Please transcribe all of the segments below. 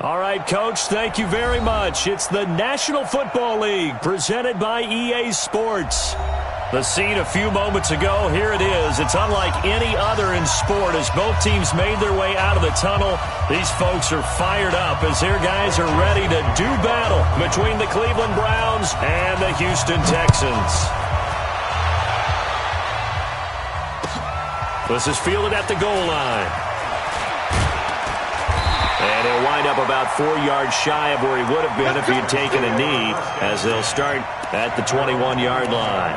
All right, Coach, thank you very much. It's the National Football League presented by EA Sports. The scene a few moments ago, here it is. It's unlike any other in sport as both teams made their way out of the tunnel. These folks are fired up as their guys are ready to do battle between the Cleveland Browns and the Houston Texans. This is fielded at the goal line. And he'll wind up about 4 yards shy of where he would have been if he had taken a knee, as they'll start at the 21-yard line.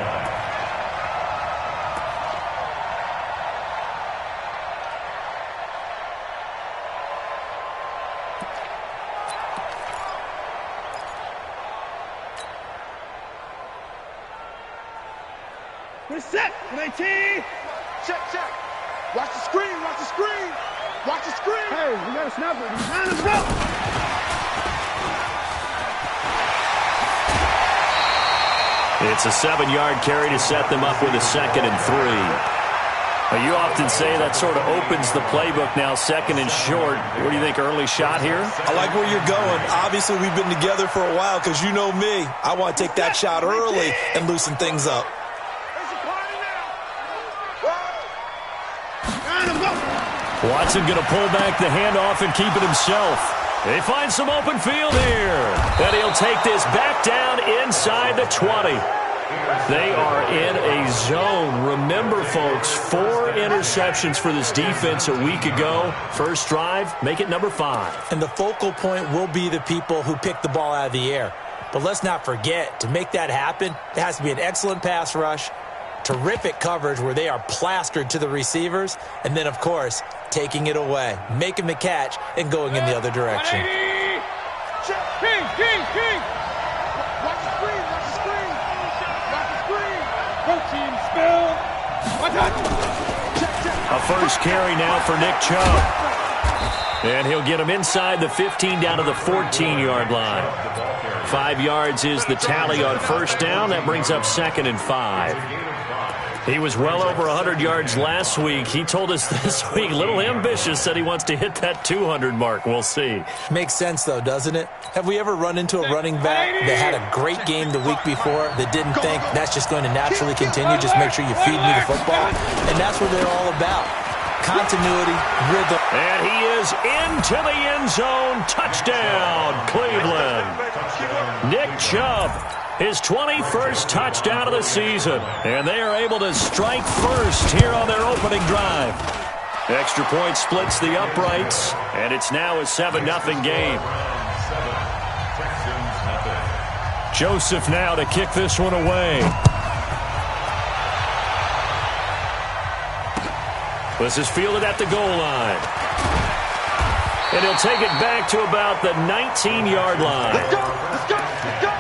We're set. 19. Check, check. Watch the screen, watch the screen. Watch the screen. Hey, we got a snapper. Behind us, go. It's a 7-yard carry to set them up with a 2nd and 3. Now, you often say that sort of opens the playbook now, 2nd and short. What do you think, early shot here? I like where you're going. Obviously, we've been together for a while because you know me. I want to take that shot early and loosen things up. Watson going to pull back the handoff and keep it himself. They find some open field here. And he'll take this back down inside the 20. They are in a zone. Remember, folks, 4 interceptions for this defense a week ago. First drive, make it number 5. And the focal point will be the people who pick the ball out of the air. But let's not forget, to make that happen, it has to be an excellent pass rush, terrific coverage where they are plastered to the receivers, and then, of course, taking it away, making the catch, and going in the other direction. King. Watch the screen, watch the screen. Watch the screen. Go team, spill. Watch out. A first carry now for Nick Chubb. And he'll get him inside the 15 down to the 14-yard line. 5 yards is the tally on first down. That brings up 2nd and 5. He was well over 100 yards last week. He told us this week, a little ambitious, said he wants to hit that 200 mark. We'll see. Makes sense, though, doesn't it? Have we ever run into a running back that had a great game the week before that didn't think that's just going to naturally continue? Just make sure you feed me the football. And that's what they're all about. Continuity, rhythm. And he is into the end zone. Touchdown, Cleveland. Nick Chubb, his 21st touchdown of the season. And they are able to strike first here on their opening drive. Extra point splits the uprights, and it's now a 7-0 game. Joseph now to kick this one away. This is fielded at the goal line. And he'll take it back to about the 19-yard line. Let's go, let's go, let's go.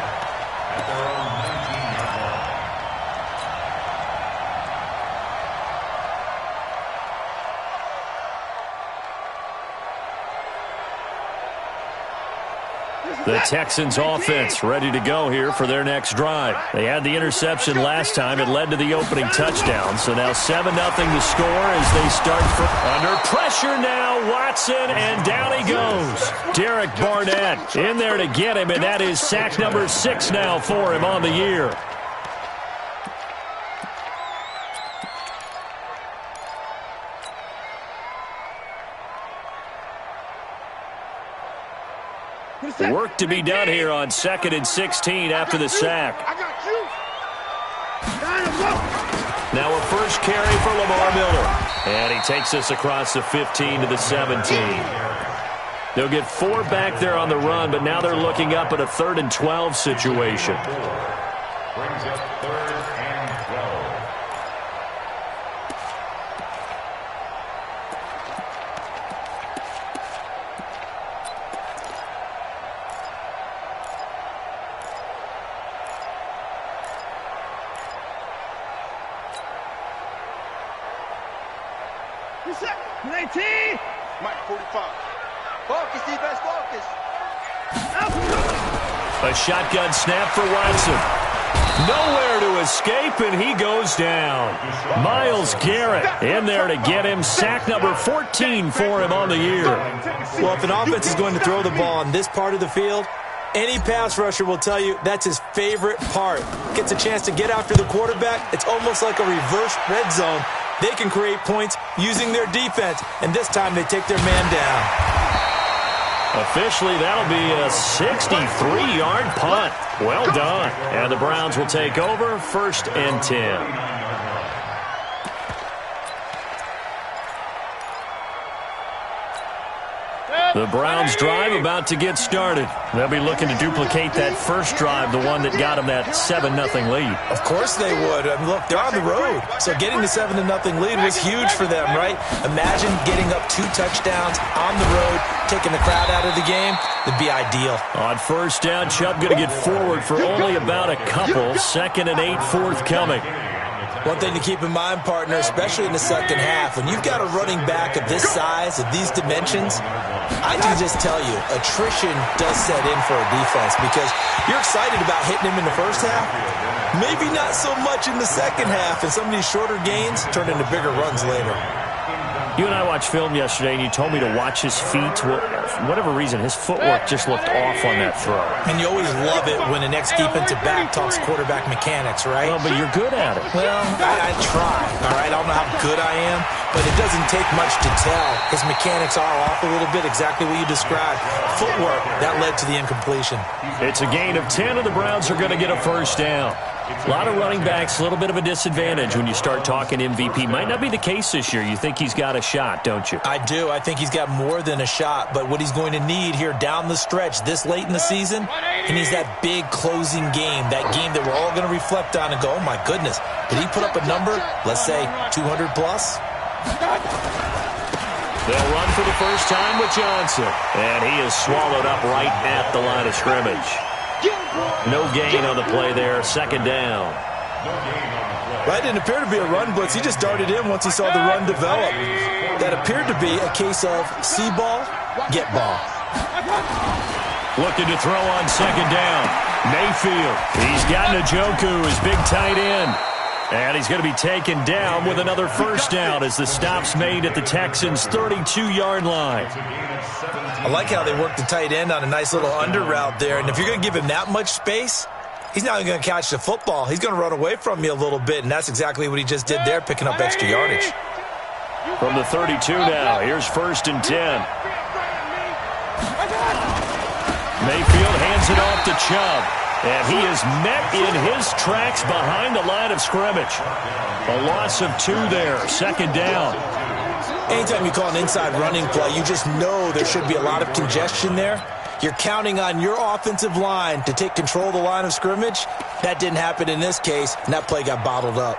The Texans offense ready to go here for their next drive. They had the interception last time. It led to the opening touchdown. So now 7-0 the score as they start under pressure now. Watson, and down he goes. Derek Barnett in there to get him, and that is sack number 6 now for him on the year. Work to be done here on 2nd and 16 after the sack. I got you. Now a first carry for Lamar Miller. And he takes us across the 15 to the 17. They'll get 4 back there on the run, but now they're looking up at a 3rd and 12 situation. Brings up 3rd and 12. Reset. 19. Mike 45. Focus, defense, focus. A shotgun snap for Watson. Nowhere to escape, and he goes down. Myles Garrett in there to get him. Sack number 14 for him on the year. Well, if an offense is going to throw the ball on this part of the field, any pass rusher will tell you that's his favorite part. Gets a chance to get after the quarterback. It's almost like a reverse red zone. They can create points using their defense, and this time they take their man down. Officially, that'll be a 63-yard punt. Well done. And the Browns will take over, 1st and 10. The Browns drive about to get started. They'll be looking to duplicate that first drive, the one that got them that 7-0 lead. Of course they would. I mean, look, they're on the road. So getting the 7-0 lead was huge for them, right? Imagine getting up 2 touchdowns on the road, taking the crowd out of the game. It'd be ideal. On 1st down, Chubb going to get forward for only about a couple. 2nd and 8 forthcoming. One thing to keep in mind, partner, especially in the second half, when you've got a running back of this size, of these dimensions, I can just tell you, attrition does set in for a defense because you're excited about hitting him in the first half. Maybe not so much in the second half, and some of these shorter gains turn into bigger runs later. You and I watched film yesterday, and you told me to watch his feet. Well, for whatever reason, his footwork just looked off on that throw. And you always love it when the next defensive back talks quarterback mechanics, right? Well, but you're good at it. Well, I try, all right? I don't know how good I am, but it doesn't take much to tell. His mechanics are off a little bit, exactly what you described. Footwork, that led to the incompletion. It's a gain of 10, and the Browns are going to get a 1st down. A lot of running backs, a little bit of a disadvantage when you start talking MVP. Might not be the case this year. You think he's got a shot, don't you? I do. I think he's got more than a shot. But what he's going to need here down the stretch this late in the season, he needs that big closing game, that game that we're all going to reflect on and go, oh, my goodness, did he put up a number, let's say 200 plus? They'll run for the first time with Johnson. And he is swallowed up right at the line of scrimmage. No gain on the play there. 2nd down. That didn't appear to be a run blitz. He just darted in once he saw the run develop. That appeared to be a case of see ball, get ball. Looking to throw on 2nd down. Mayfield. He's got Njoku, his big tight end. And he's going to be taken down with another 1st down as the stop's made at the Texans' 32-yard line. I like how they work the tight end on a nice little under route there. And if you're going to give him that much space, he's not even going to catch the football. He's going to run away from you a little bit, and that's exactly what he just did there, picking up extra yardage. From the 32 now, here's 1st and 10. Mayfield hands it off to Chubb. And he is met in his tracks behind the line of scrimmage. A loss of 2 there. 2nd down. Anytime you call an inside running play, you just know there should be a lot of congestion there. You're counting on your offensive line to take control of the line of scrimmage. That didn't happen in this case, and that play got bottled up.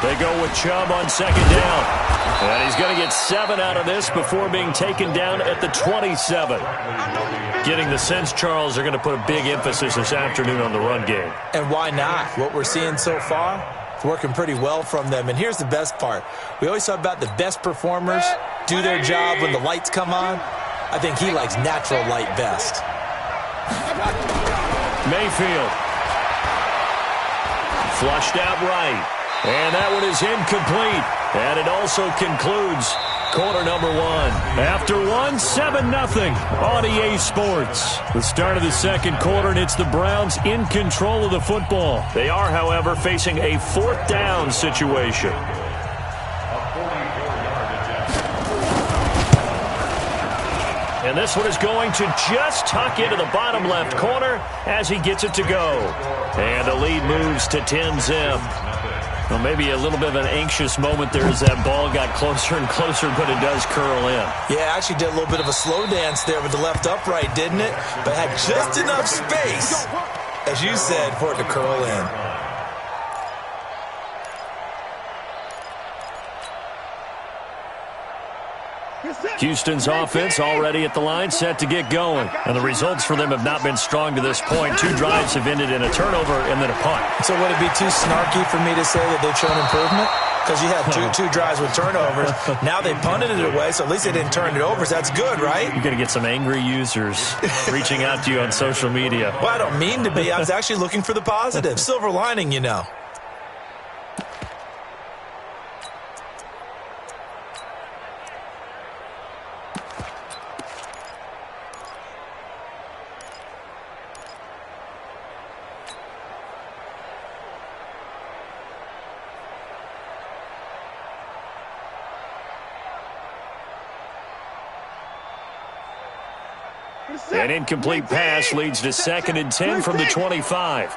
They go with Chubb on 2nd down. And he's going to get 7 out of this before being taken down at the 27. Getting the sense, Charles, they're going to put a big emphasis this afternoon on the run game. And why not? What we're seeing so far, it's working pretty well from them. And here's the best part. We always talk about the best performers do their job when the lights come on. I think he likes natural light best. Mayfield. Flushed out right. And that one is incomplete. And it also concludes quarter number 1. After 1, 7-0 on EA Sports. The start of the second quarter, and it's the Browns in control of the football. They are, however, facing a 4th down situation. And this one is going to just tuck into the bottom left corner as he gets it to go. And the lead moves to 10-zip. Well, maybe a little bit of an anxious moment there as that ball got closer and closer, but it does curl in. Yeah, actually did a little bit of a slow dance there with the left upright, didn't it? But had just enough space, as you said, for it to curl in. Houston's offense already at the line, set to get going. And the results for them have not been strong to this point. 2 drives have ended in a turnover and then a punt. So would it be too snarky for me to say that they've shown improvement? Because you had two drives with turnovers. Now they punted it away, so at least they didn't turn it over. So that's good, right? You're going to get some angry users reaching out to you on social media. Well, I don't mean to be. I was actually looking for the positive. Silver lining, you know. An incomplete pass leads to 2nd and 10 from the 25.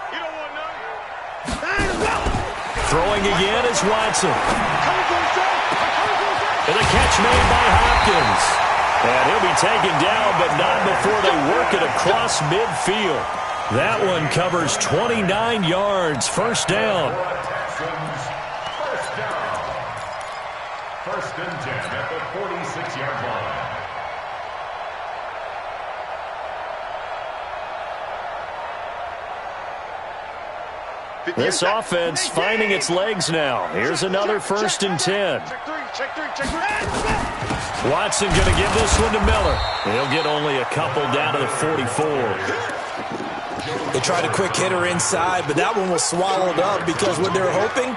Throwing again is Watson. And a catch made by Hopkins. And he'll be taken down, but not before they work it across midfield. That one covers 29 yards. First down. First and 10 at the 46-yard line. This offense finding its legs now. Here's another 1st and 10. Watson going to give this one to Miller. He'll get only a couple down to the 44. They tried a quick hitter inside, but that one was swallowed up because what they're hoping,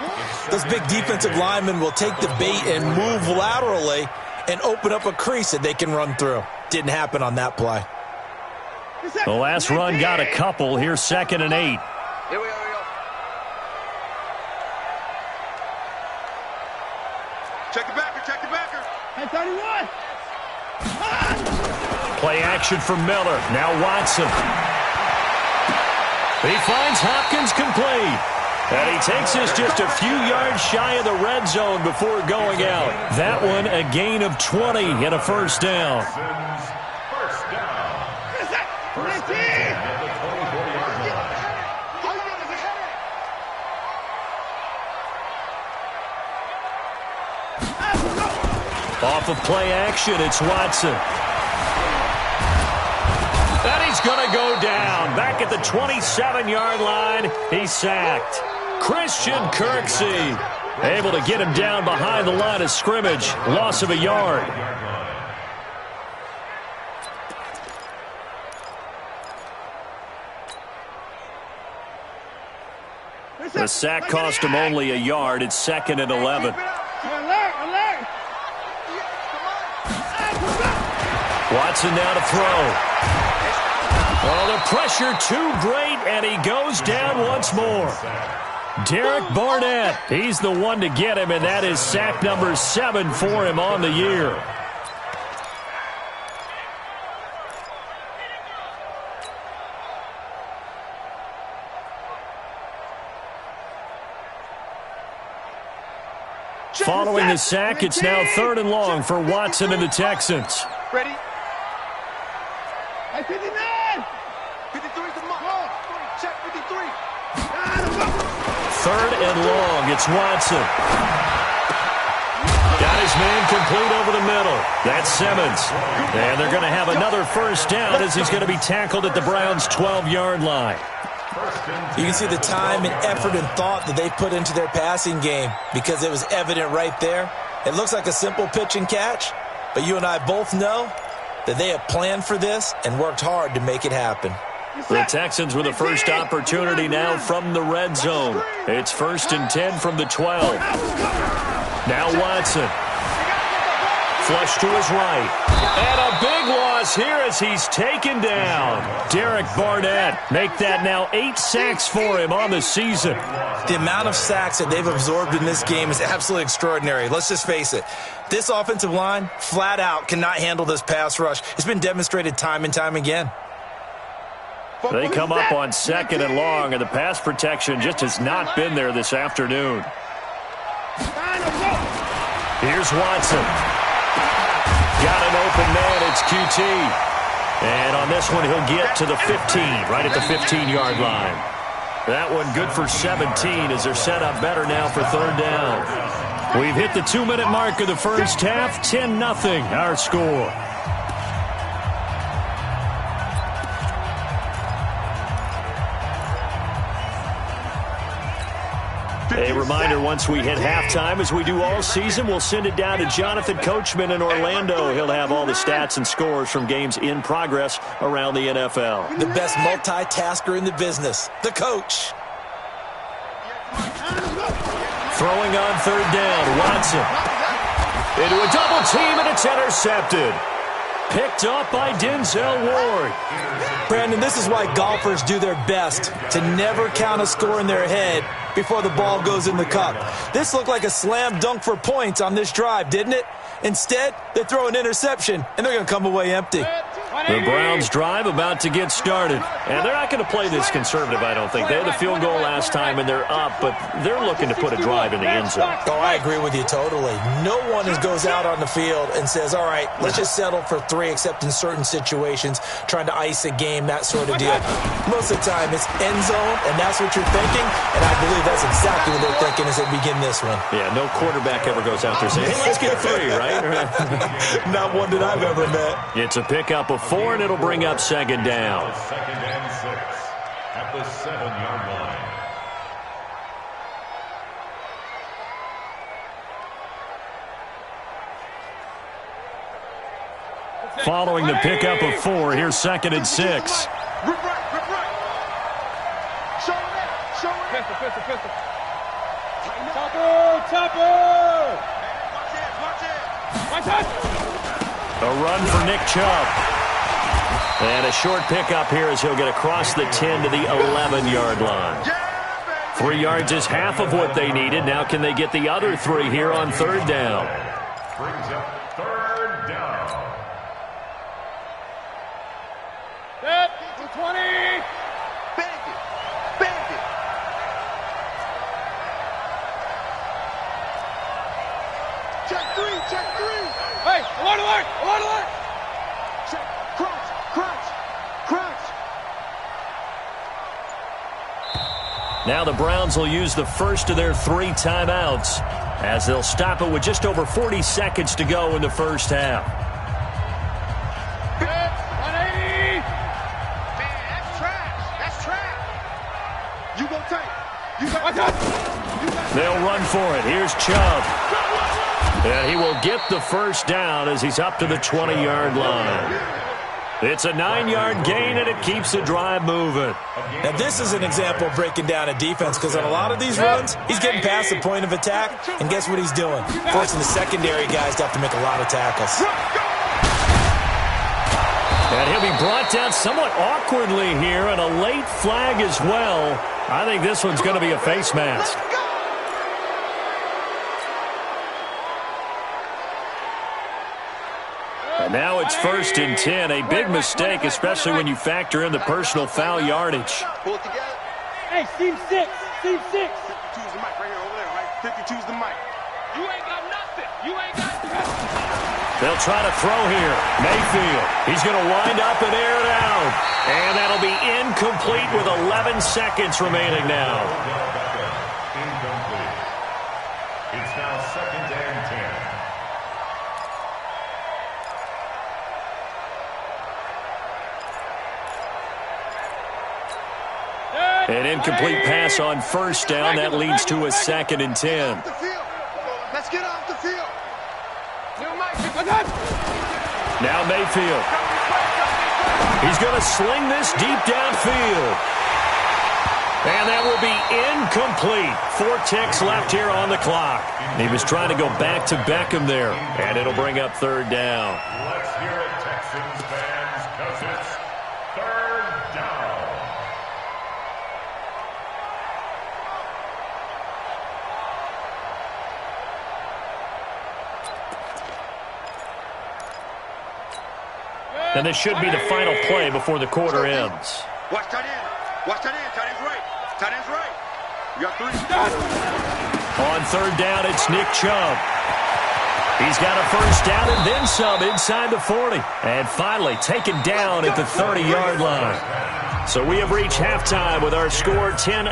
those big defensive linemen will take the bait and move laterally and open up a crease that they can run through. Didn't happen on that play. The last run got a couple. Here's 2nd and 8. Here we go. Check the backer. Hey, 31. Play action from Miller. Now Watson. He finds Hopkins complete. And he takes us just a few yards shy of the red zone before going out. That one a gain of 20 and a first down. First down. First and 10 at the 24-yard line. Off of play action, it's Watson. And he's going to go down. Back at the 27-yard line, he's sacked. Christian Kirksey able to get him down behind the line of scrimmage. Loss of a yard. The sack cost him only a yard. It's 2nd and 11. Alert. Watson now to throw. Oh, the pressure too great, and he goes down once more. Derek Barnett, he's the one to get him, and that is sack number 7 for him on the year. Following the sack, it's now 3rd and long for Watson and the Texans. Ready? Hey, 59. 53's the mark. Check 53. 3rd and long, it's Watson. Got his man complete over the middle. That's Simmons. And they're going to have another first down as he's going to be tackled at the Browns' 12-yard line. You can see the time and effort and thought that they put into their passing game because it was evident right there. It looks like a simple pitch and catch, but you and I both know that they have planned for this and worked hard to make it happen. The Texans with the first opportunity now from the red zone. It's 1st and 10 from the 12. Now Watson. Flush to his right. And a big loss here as he's taken down. Derek Barnett, make that now 8 sacks for him on the season. The amount of sacks that they've absorbed in this game is absolutely extraordinary. Let's just face it. This offensive line, flat out, cannot handle this pass rush. It's been demonstrated time and time again. They come up on 2nd and long, and the pass protection just has not been there this afternoon. Here's Watson. Got an open man, it's QT. And on this one, he'll get to the 15, right at the 15-yard line. That one good for 17 as they're set up better now for 3rd down. We've hit the 2-minute mark of the first half. 10-0 our score. A reminder, once we hit halftime, as we do all season, we'll send it down to Jonathan Coachman in Orlando. He'll have all the stats and scores from games in progress around the NFL. The best multitasker in the business, the coach. Throwing on third down, Watson. Into a double team, and it's intercepted. Picked up by Denzel Ward. Brandon, this is why golfers do their best to never count a score in their head before the ball goes in the cup. This looked like a slam dunk for points on this drive, didn't it? Instead, they throw an interception, and they're going to come away empty. The Browns drive about to get started. And they're not going to play this conservative, I don't think. They had the field goal last time, and they're up, but they're looking to put a drive in the end zone. Oh, I agree with you totally. No one goes out on the field and says, all right, let's just settle for 3, except in certain situations, trying to ice a game, that sort of deal. Most of the time, it's end zone, and that's what you're thinking, and I believe that's exactly what they're thinking as they begin this one. Yeah, no quarterback ever goes out there saying, hey, let's get 3, right? Not one that I've ever met. It's a pickup of 4, and it'll bring up second down. Second and 6 at the 7-yard line. Following the pickup of 4, here's second and 6. Rip right. Show it. Pistol. Chopper. Watch it. A run for Nick Chubb. And a short pickup here as he'll get across the 10 to the 11-yard line. 3 yards is half of what they needed. Now can they get the other 3 here on third down? Brings up third down. Set. 20. Bang it. Check 3. Hey, alert. Check. Crouch. Now the Browns will use the first of their 3 timeouts as they'll stop it with just over 40 seconds to go in the first half. 180. Man, that's trash. You go take. They'll run for it. Here's Chubb. And he will get the first down as he's up to the 20-yard line. It's a 9-yard gain, and it keeps the drive moving. Now, this is an example of breaking down a defense because on a lot of these runs, he's getting past the point of attack, and guess what he's doing? Forcing the secondary guys to have to make a lot of tackles. And he'll be brought down somewhat awkwardly here, and a late flag as well. I think this one's going to be a face mask. And now it's 1st and 10. A big mistake, especially when you factor in the personal foul yardage. Pull it together. Hey, Steve 6. 52's the mic right here over there, right? 52's the mic. You ain't got nothing. They'll try to throw here. Mayfield. He's going to wind up and air it out. And that'll be incomplete with 11 seconds remaining now. Incomplete. It's now 2nd and 10. An incomplete pass on first down. That leads to a 2nd and 10. Let's get off the field. Now Mayfield. He's going to sling this deep downfield. And that will be incomplete. 4 ticks left here on the clock. He was trying to go back to Beckham there. And it'll bring up third down. Let's hear it, Texans fans, because it's third down. And this should be the final play before the quarter ends. Watch tight end. Tight end's right. You got 3. On third down, it's Nick Chubb. He's got a first down and then some inside the 40. And finally taken down at the 30-yard line. So we have reached halftime with our score 10-0.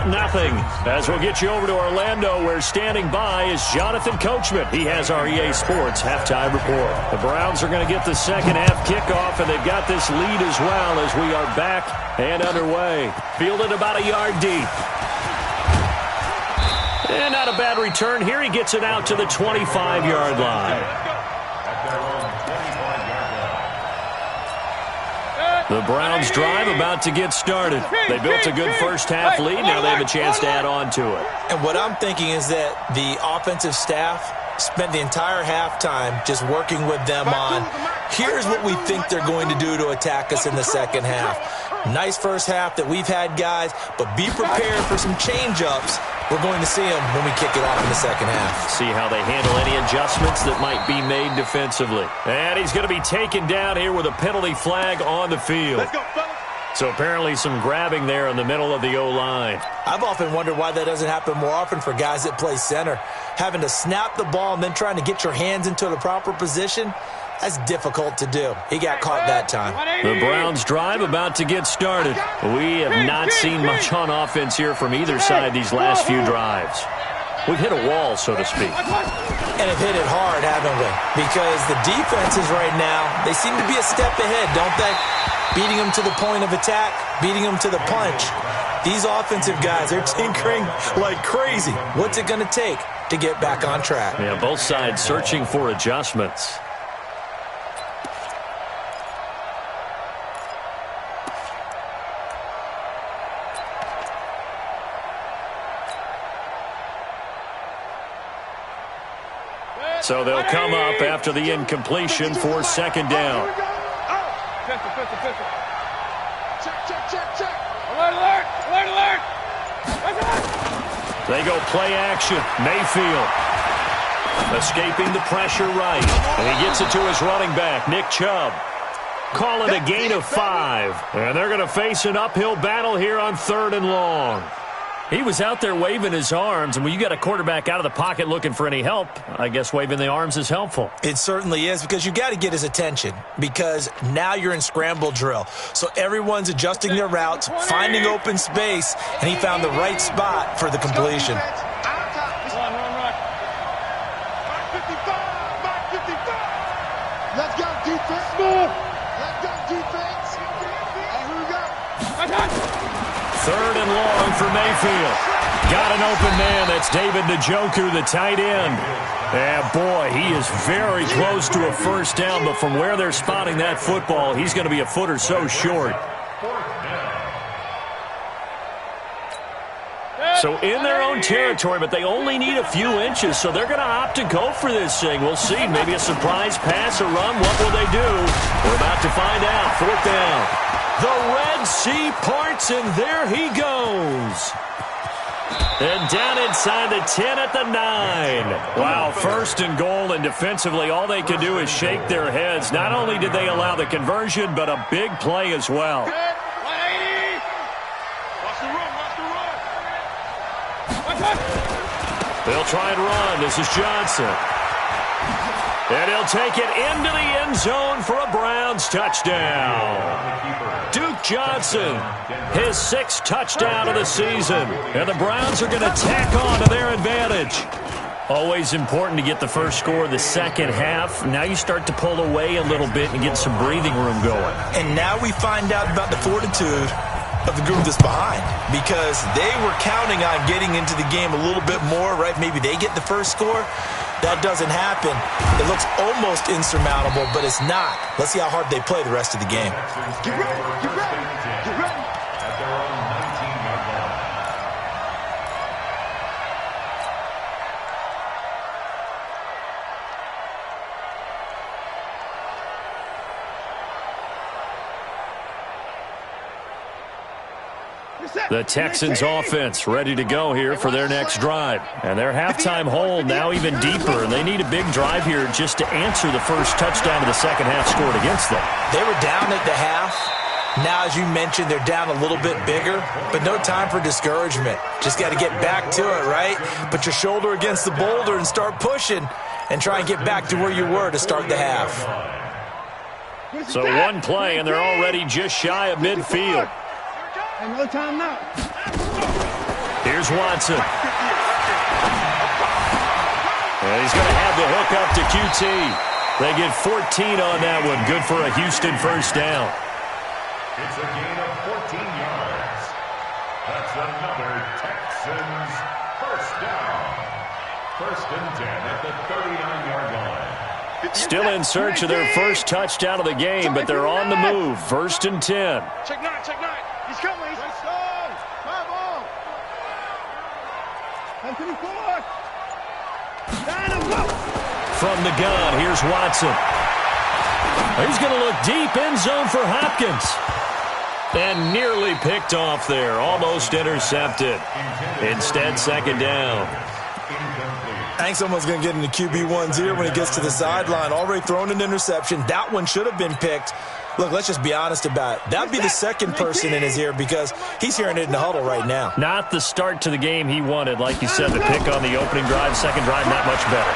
As we'll get you over to Orlando, where standing by is Jonathan Coachman. He has our EA Sports halftime report. The Browns are going to get the second half kickoff, and they've got this lead as well as we are back and underway. Fielded about a yard deep. And not a bad return here. He gets it out to the 25-yard line. The Browns drive about to get started. They built a good first-half lead. Now they have a chance to add on to it. And what I'm thinking is that the offensive staff spent the entire halftime just working with them on, here's what we think they're going to do to attack us in the second half. Nice first half that we've had, guys, but be prepared for some change-ups. We're going to see them when we kick it off in the second half. See how they handle any adjustments that might be made defensively. And he's going to be taken down here with a penalty flag on the field. Let's go, fellas. So apparently some grabbing there in the middle of the O-line. I've often wondered why that doesn't happen more often for guys that play center. Having to snap the ball and then trying to get your hands into the proper position, that's difficult to do. He got caught that time. The Browns drive about to get started. We have not seen much on offense here from either side these last few drives. We've hit a wall, so to speak. And have hit it hard, haven't we? Because the defenses right now, they seem to be a step ahead, don't they? Beating them to the point of attack, beating them to the punch. These offensive guys, they're tinkering like crazy. What's it going to take to get back on track? Yeah, both sides searching for adjustments. So they'll come up after the incompletion for second down. Check. Alert, alert, alert, alert. They go play action. Mayfield escaping the pressure right. And he gets it to his running back, Nick Chubb. Call it a gain of 5. And they're going to face an uphill battle here on 3rd and long. He was out there waving his arms, and when you got a quarterback out of the pocket looking for any help, I guess waving the arms is helpful. It certainly is, because you got to get his attention, because now you're in scramble drill. So everyone's adjusting their routes, finding open space, and he found the right spot for the completion. Run. Mark 55. Let's go, defense. Let's go, defense. Here we go. 3rd and long for Mayfield. Got an open man. That's David Njoku, the tight end. And boy, he is very close to a first down, but from where they're spotting that football, he's going to be a foot or so short. So in their own territory, but they only need a few inches, so they're going to opt to go for this thing. We'll see. Maybe a surprise pass or run. What will they do? We're about to find out. 4th down. The Red Sea parts, and there he goes. And down inside the 10 at the 9. Wow, 1st and goal, and defensively all they could do is shake their heads. Not only did they allow the conversion, but a big play as well. 180. Watch the run. They'll try and run. This is Johnson. And he'll take it into the end zone for a Browns touchdown. Duke Johnson, his 6th touchdown of the season. And the Browns are going to tack on to their advantage. Always important to get the first score of the second half. Now you start to pull away a little bit and get some breathing room going. And now we find out about the fortitude of the group that's behind, because they were counting on getting into the game a little bit more, right? Maybe they get the first score. That doesn't happen. It looks almost insurmountable, but it's not. Let's see how hard they play the rest of the game. Get ready. At their own 19-yard line. The Texans offense ready to go here for their next drive. And their halftime hold now even deeper, and they need a big drive here just to answer the first touchdown of the second half scored against them. They were down at the half. Now, as you mentioned, they're down a little bit bigger, but no time for discouragement. Just got to get back to it, right? Put your shoulder against the boulder and start pushing and try and get back to where you were to start the half. So one play, and they're already just shy of midfield. And no time now. Here's Watson. And he's going to have the hook up to QT. They get 14 on that one. Good for a Houston first down. It's a gain of 14 yards. That's another Texans first down. First and 10 at the 39-yard line. Still in search of their first touchdown of the game, but they're on the move. First and 10. Check 9, check 9. He's coming. Let's go. Come on. Come to the court. Down and go. From the gun, here's Watson. He's going to look deep, end zone for Hopkins. And nearly picked off there, almost intercepted. Instead, second down. I think someone's going to get into QB1's ear when he gets to the sideline. Already thrown an interception. That one should have been picked. Look, let's just be honest about it. That would be the second person in his ear because he's hearing it in the huddle right now. Not the start to the game he wanted. Like you said, the pick on the opening drive, second drive, not much better.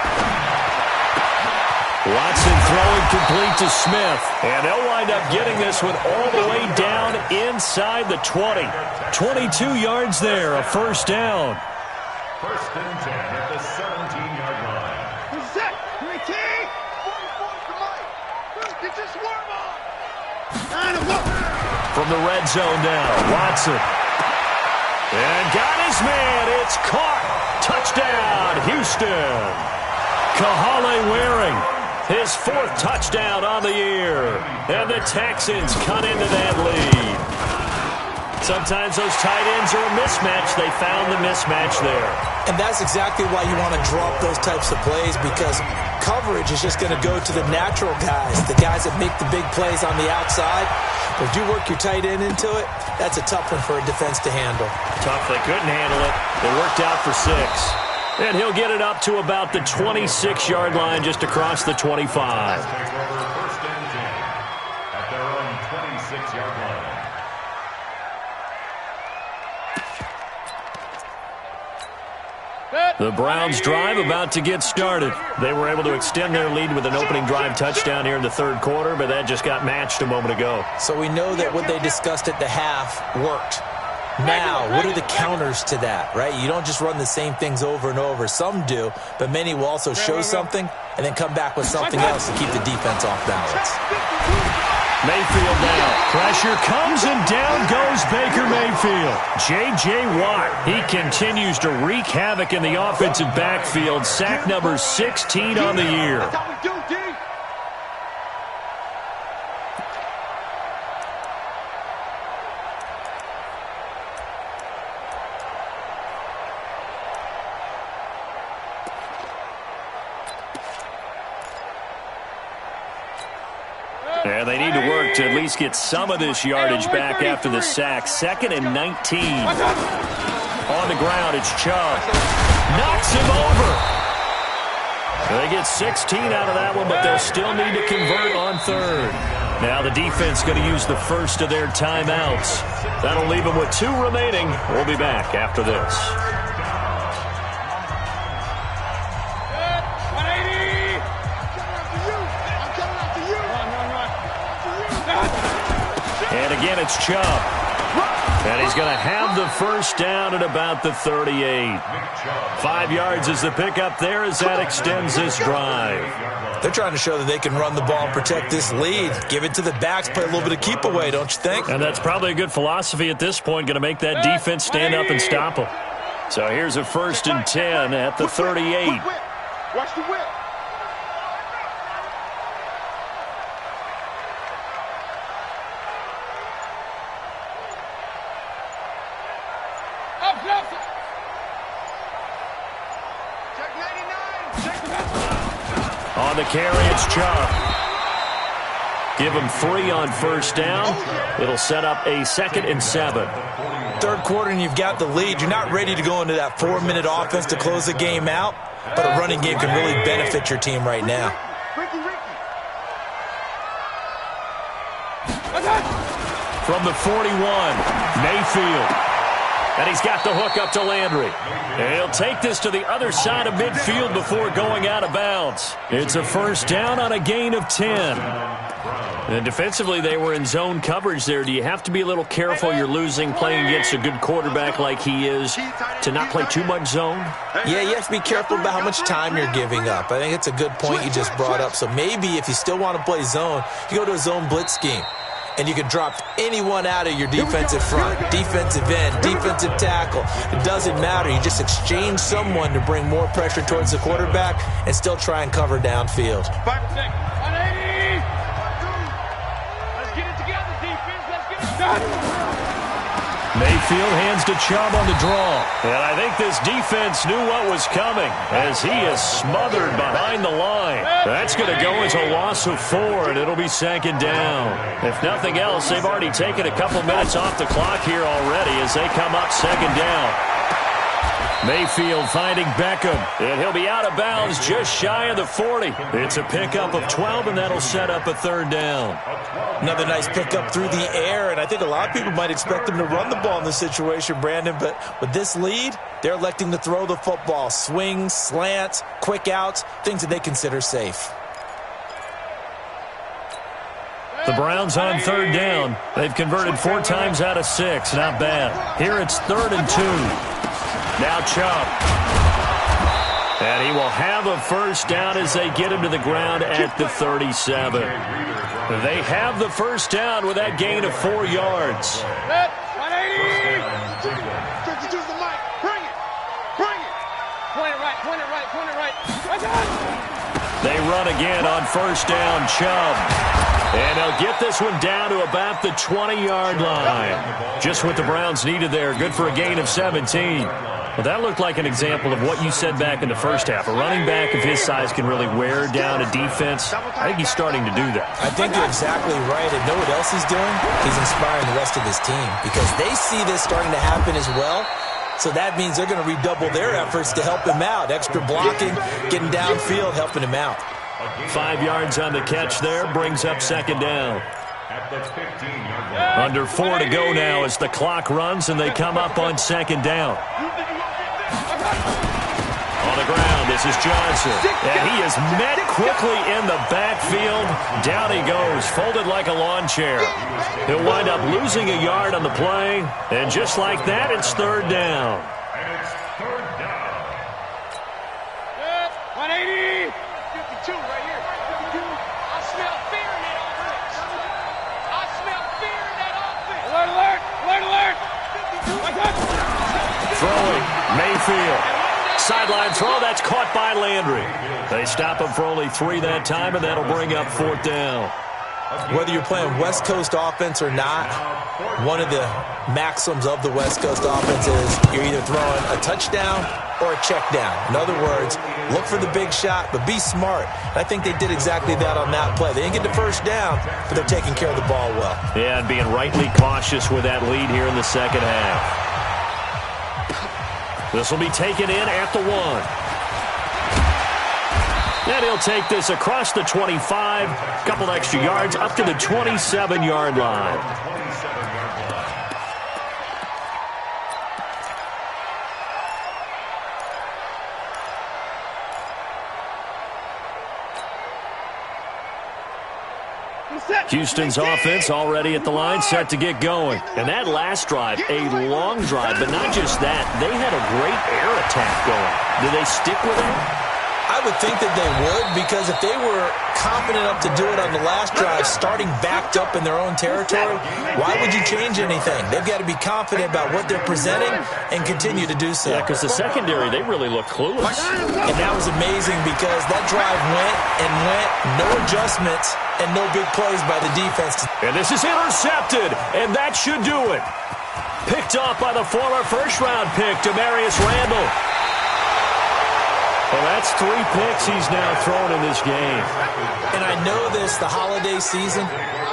Watson throwing complete to Smith. And they'll wind up getting this one all the way down inside the 20. 22 yards there, a first down. First and 10 at the 17-yard line. Set. Ricky. Get your swarm on. Down and go. From the red zone now, Watson. And got his man. It's caught. Touchdown, Houston. Kahale Waring, his fourth touchdown on the year. And the Texans cut into that lead. Sometimes those tight ends are a mismatch. They found the mismatch there. And that's exactly why you want to drop those types of plays, because coverage is just going to go to the natural guys, the guys that make the big plays on the outside. But if you work your tight end into it, that's a tough one for a defense to handle. Tough. They couldn't handle it. It worked out for 6. And he'll get it up to about the 26-yard line, just across the 25. Take over first and 10 at their own 26-yard line. The Browns drive about to get started. They were able to extend their lead with an opening drive touchdown here in the third quarter, but that just got matched a moment ago. So we know that what they discussed at the half worked. Now, what are the counters to that, right? You don't just run the same things over and over. Some do, but many will also show something and then come back with something else to keep the defense off balance. Mayfield now. Pressure comes and down goes Baker Mayfield. J.J. Watt, he continues to wreak havoc in the offensive backfield. Sack number 16 on the year. That's how we do, D. And they need to work to at least get some of this yardage back after the sack. 2nd and 19. On the ground, it's Chubb. Knocks him over. They get 16 out of that one, but they'll still need to convert on third. Now the defense going to use the first of their timeouts. That'll leave them with 2 remaining. We'll be back after this. And again, it's Chubb. And he's going to have the first down at about the 38. 5 yards is the pickup there as that extends this drive. They're trying to show that they can run the ball and protect this lead. Give it to the backs, play a little bit of keep away, don't you think? And that's probably a good philosophy at this point, going to make that defense stand up and stop them. So here's a 1st and 10 at the 38. Watch the whip. On the carry, it's Chubb. Give him 3 on first down. It'll set up a 2nd and 7. Third quarter and you've got the lead. You're not ready to go into that 4-minute offense to close the game out, but a running game can really benefit your team right now. From the 41, Mayfield. And he's got the hook up to Landry. And he'll take this to the other side of midfield before going out of bounds. It's a first down on a gain of 10. And defensively, they were in zone coverage there. Do you have to be a little careful you're losing playing against a good quarterback like he is to not play too much zone? Yeah, you have to be careful about how much time you're giving up. I think it's a good point you just brought up. So maybe if you still want to play zone, you go to a zone blitz scheme. And you can drop anyone out of your defensive front, defensive end, defensive tackle. It doesn't matter. You just exchange someone to bring more pressure towards the quarterback and still try and cover downfield. 180! Let's get it together, defense. Let's get it done. Mayfield hands to Chubb on the draw. And I think this defense knew what was coming as he is smothered behind the line. That's going to go as a loss of 4, and it'll be second down. If nothing else, they've already taken a couple minutes off the clock here already as they come up second down. Mayfield finding Beckham, and he'll be out of bounds just shy of the 40. It's a pickup of 12, and that'll set up a third down. Another nice pickup through the air, and I think a lot of people might expect them to run the ball in this situation, Brandon, but with this lead, they're electing to throw the football. Swings, slants, quick outs, things that they consider safe. The Browns on third down. They've converted 4 times out of 6. Not bad. Here it's 3rd and 2. Now Chubb. And he will have a first down as they get him to the ground at the 37. They have the first down with that gain of 4 yards. 180! 52's the mic. Bring it. Bring it. Point it right. Point it right. Point it right. They run again on first down, Chubb. And they'll get this one down to about the 20-yard line. Just what the Browns needed there. Good for a gain of 17. Well, that looked like an example of what you said back in the first half. A running back of his size can really wear down a defense. I think he's starting to do that. I think you're exactly right. And know what else he's doing? He's inspiring the rest of his team because they see this starting to happen as well. So that means they're going to redouble their efforts to help him out. Extra blocking, getting downfield, helping him out. 5 yards on the catch there, brings up second down. Under 4 to go now as the clock runs and they come up on second down. On the ground, this is Johnson. And he is met quickly in the backfield. Down he goes, folded like a lawn chair. He'll wind up losing a yard on the play. And just like that, it's third down. And it's third down. 180! 52 right here. 52. I smell fear in that offense. I smell fear in that offense. Alert, alert, alert, alert. 52. Throwing, Mayfield. Sideline throw, that's caught by Landry. They stop him for only 3 that time, and that'll bring up fourth down. Whether you're playing West Coast offense or not, one of the maxims of the West Coast offense is you're either throwing a touchdown or a check down. In other words, look for the big shot, but be smart. And I think they did exactly that on that play. They didn't get the first down, but they're taking care of the ball well. Yeah, and being rightly cautious with that lead here in the second half. This will be taken in at the 1. And he'll take this across the 25, a couple extra yards up to the 27-yard line. Houston's offense already at the line, set to get going. And that last drive, a long drive, but not just that. They had a great air attack going. Do they stick with it? I would think that they would, because if they were confident enough to do it on the last drive, starting backed up in their own territory, why would you change anything? They've got to be confident about what they're presenting and continue to do so. Yeah, because the secondary, they really look clueless. And that was amazing because that drive went and went, no adjustments, and no big plays by the defense. And this is intercepted, and that should do it. Picked off by the former first-round pick, Demarius Randall. Well, that's 3 picks he's now thrown in this game. And I know this, the holiday season,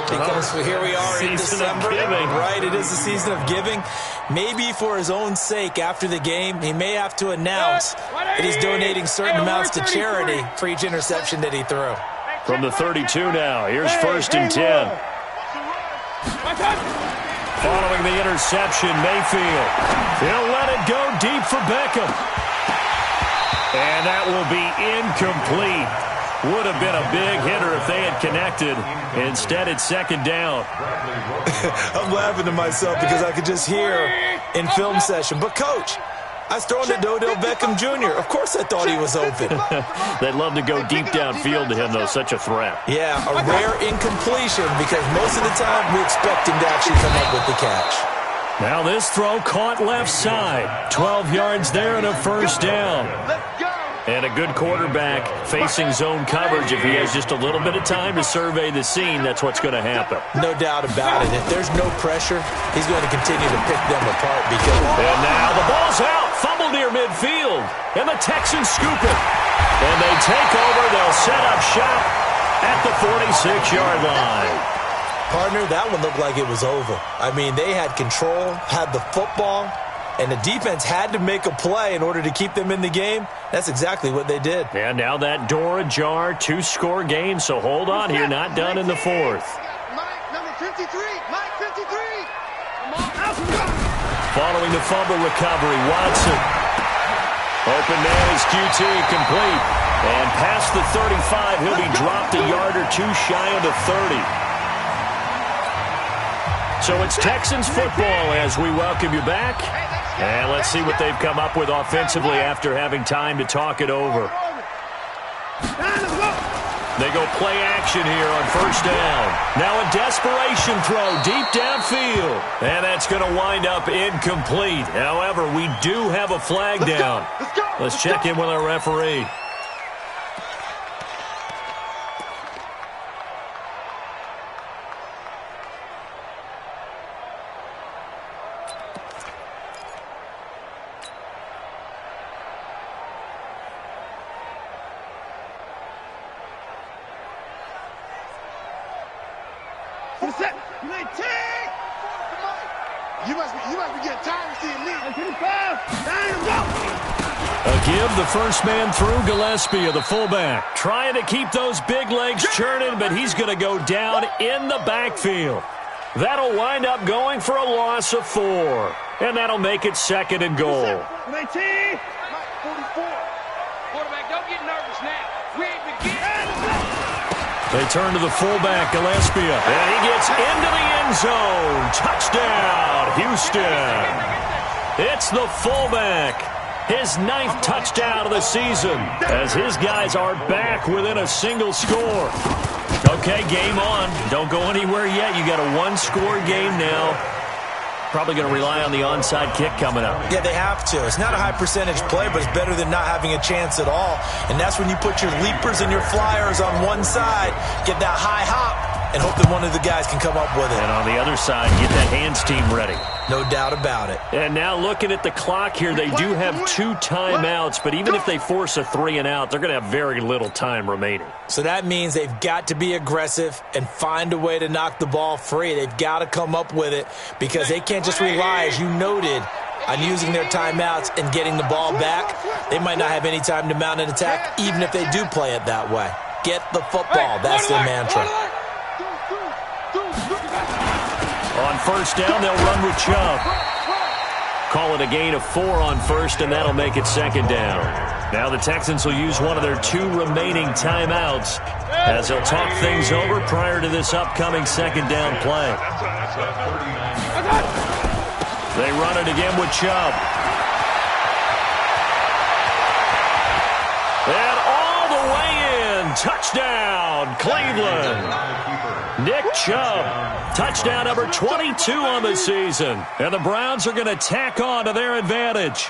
because here we are in December. Right, it is the season of giving. Maybe for his own sake, after the game, he may have to announce that he's donating certain amounts to charity for each interception that he threw. From the 32 now, here's 1st and 10. Following the interception, Mayfield. He'll let it go deep for Beckham. And that will be incomplete. Would have been a big hitter if they had connected. Instead, it's second down. I'm laughing to myself because I could just hear in film session. But, Coach, I was throwing it to Odell Beckham Jr. Of course I thought he was open. They'd love to go deep downfield to him, though. Such a threat. Yeah, a rare incompletion because most of the time we expect him to actually come up with the catch. Now this throw caught left side. 12 yards there and a first down. And a good quarterback facing zone coverage. If he has just a little bit of time to survey the scene, that's what's going to happen. No doubt about it. If there's no pressure, he's going to continue to pick them apart. And now the ball's out. Fumble near midfield. And the Texans scoop it. And they take over. They'll set up shop at the 46-yard line. Partner, that one looked like it was over. I mean, they had control, had the football, and the defense had to make a play in order to keep them in the game. That's exactly what they did. And now that door ajar, 2-score game, so hold on here, not done in the fourth. Mike, number 53. Mike, 53. Following the fumble recovery, Watson. Open man is QT, complete. And past the 35, he'll be dropped a yard or two shy of the 30. So it's Texans football as we welcome you back. And let's see what they've come up with offensively after having time to talk it over. They go play action here on first down. Now a desperation throw deep downfield. And that's going to wind up incomplete. However, we do have a flag down. Let's check in with our referee. The first man through, Gillespie of the fullback. Trying to keep those big legs churning, but he's going to go down in the backfield. That'll wind up going for a loss of 4. And that'll make it second and goal. 44. Quarterback, don't get nervous now. We ain't beginning. They turn to the fullback, Gillespie. And he gets into the end zone. Touchdown, Houston. It's the fullback. His 9th touchdown of the season as his guys are back within a single score. Okay, game on. Don't go anywhere yet. You got a 1-score game now. Probably going to rely on the onside kick coming up. Yeah, they have to. It's not a high percentage play, but it's better than not having a chance at all. And that's when you put your leapers and your flyers on one side, get that high hop, and hope that one of the guys can come up with it. And on the other side, get that hands team ready. No doubt about it. And now looking at the clock here, they do have 2 timeouts, but even if they force a 3-and-out, they're going to have very little time remaining. So that means they've got to be aggressive and find a way to knock the ball free. They've got to come up with it because they can't just rely, as you noted, on using their timeouts and getting the ball back. They might not have any time to mount an attack, even if they do play it that way. Get the football. That's their mantra. On first down, they'll run with Chubb. Call it a gain of 4 on first, and that'll make it second down. Now the Texans will use one of their 2 remaining timeouts as they'll talk things over prior to this upcoming second down play. They run it again with Chubb. And all the way in. Touchdown, Cleveland. Nick Chubb, touchdown number 22 on the season. And the Browns are going to tack on to their advantage.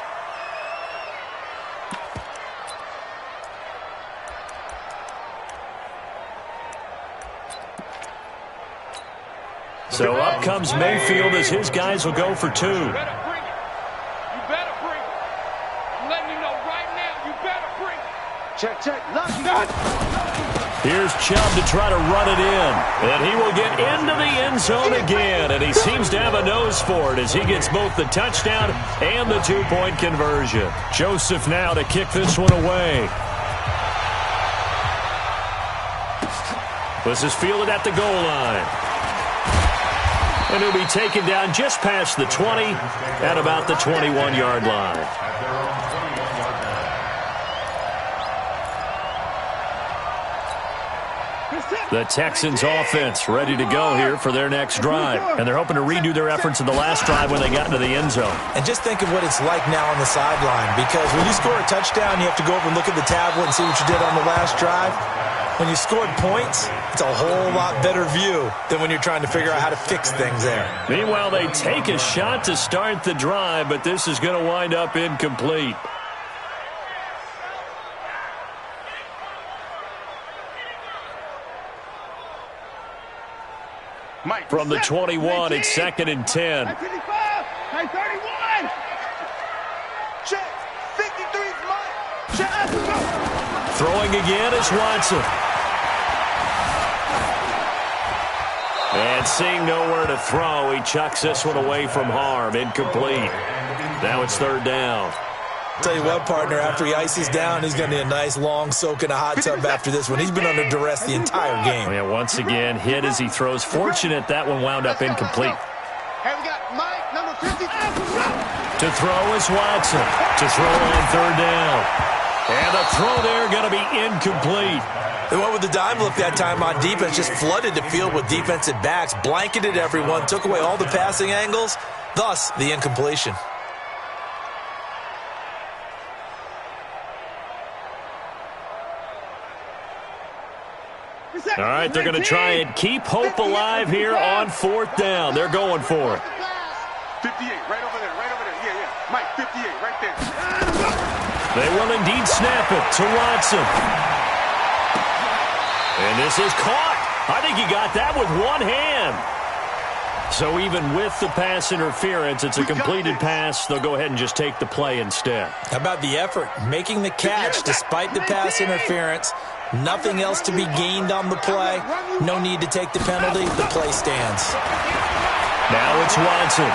So up comes Mayfield as his guys will go for 2. You better bring it. You better bring it. I'm letting you know right now, you better bring it. Check. Lock. Here's Chubb to try to run it in. And he will get into the end zone again. And he seems to have a nose for it as he gets both the touchdown and the 2-point conversion. Joseph now to kick this one away. This is fielded at the goal line. And he'll be taken down just past the 20 at about the 21-yard line. The Texans offense ready to go here for their next drive. And they're hoping to redo their efforts in the last drive when they got into the end zone. And just think of what it's like now on the sideline, because when you score a touchdown, you have to go over and look at the tablet and see what you did on the last drive. When you scored points, it's a whole lot better view than when you're trying to figure out how to fix things there. Meanwhile, they take a shot to start the drive, but this is going to wind up incomplete. From the 21, it's 2nd and 10. 55, 31. Check. 53's Mike. Check. Throwing again is Watson. And seeing nowhere to throw, he chucks this one away from harm. Incomplete. Now it's 3rd down. Tell you what, partner, after he ices down, he's going to need a nice long soak in a hot tub after this one. He's been under duress the entire game. Yeah, once again, hit as he throws. Fortunate that one wound up incomplete. Hey, we got Mike, number 50. To throw is Watson. To throw on 3rd down. And the throw there going to be incomplete. They went with the dime look that time on defense, just flooded the field with defensive backs, blanketed everyone, took away all the passing angles, thus the incompletion. All right, they're going to try and keep hope alive here on 4th down. They're going for it. 58, right over there, right over there. Yeah, yeah. Mike, 58, right there. They will indeed snap it to Watson. And this is caught. I think he got that with one hand. So even with the pass interference, it's a completed pass. They'll go ahead and just take the play instead. How about the effort? Making the catch despite the pass interference. Nothing else to be gained on the play. No need to take the penalty. The play stands. Now it's Watson.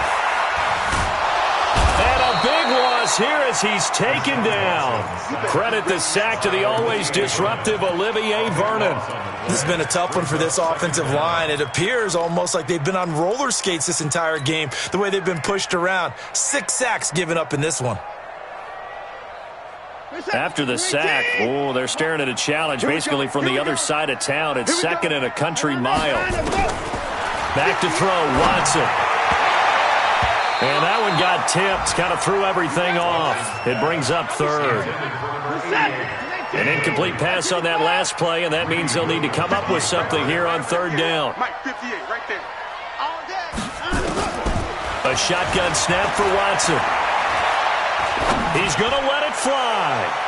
And a big loss here as he's taken down. Credit the sack to the always disruptive Olivier Vernon. This has been a tough one for this offensive line. It appears almost like they've been on roller skates this entire game, the way they've been pushed around. 6 sacks given up in this one. After the sack, oh, they're staring at a challenge basically from the other side of town. It's 2nd and a country mile. Back to throw, Watson. And that one got tipped, kind of threw everything off. It brings up 3rd. An incomplete pass on that last play, and that means they'll need to come up with something here on 3rd down. Mike, 58, right there. A shotgun snap for Watson. He's going to let it fly.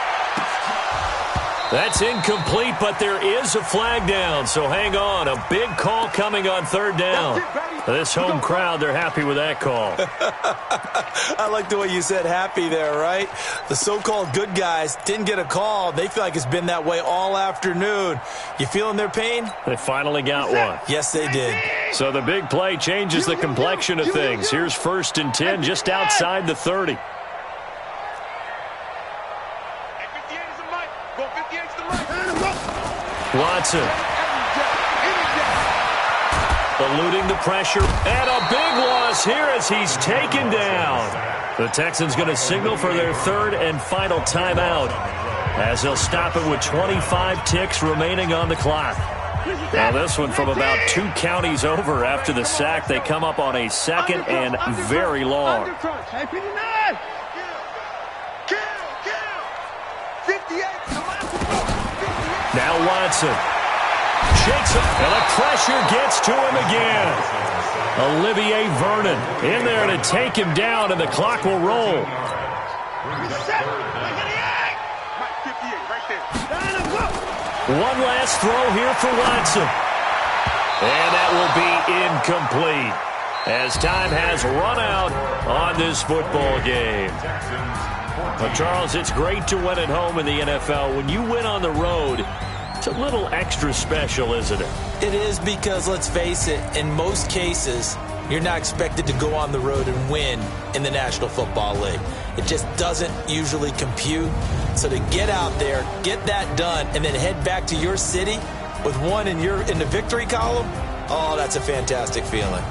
That's incomplete, but there is a flag down, so hang on. A big call coming on 3rd down. This home crowd, they're happy with that call. I like the way you said happy there, right? The so-called good guys didn't get a call. They feel like it's been that way all afternoon. You feeling their pain? They finally got one. Yes, they did. So the big play changes the complexion of things. Here's 1st and 10 just outside the 30. Watson. Eluding the pressure. And a big loss here as he's taken down. The Texans going to signal for their 3rd and final timeout as they'll stop it with 25 ticks remaining on the clock. Now this one from about 2 counties over after the sack. They come up on a 2nd and very long. Now Watson shakes him, and the pressure gets to him again. Olivier Vernon in there to take him down, and the clock will roll. One last throw here for Watson. And that will be incomplete as time has run out on this football game. Well, Charles, it's great to win at home in the NFL. When you win on the road, it's a little extra special, isn't it? It is because, let's face it, in most cases, you're not expected to go on the road and win in the National Football League. It just doesn't usually compute. So to get out there, get that done, and then head back to your city with one in the victory column, oh, that's a fantastic feeling.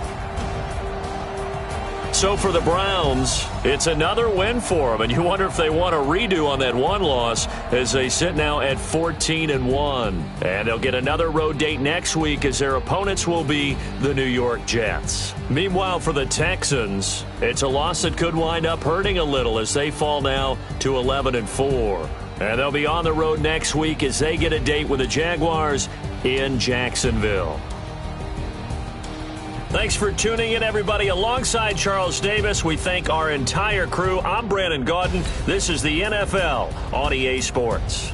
So for the Browns, it's another win for them, and you wonder if they want a redo on that one loss as they sit now at 14-1. And they'll get another road date next week as their opponents will be the New York Jets. Meanwhile, for the Texans, it's a loss that could wind up hurting a little as they fall now to 11-4. And they'll be on the road next week as they get a date with the Jaguars in Jacksonville. Thanks for tuning in, everybody. Alongside Charles Davis, we thank our entire crew. I'm Brandon Gaudin. This is the NFL on EA Sports.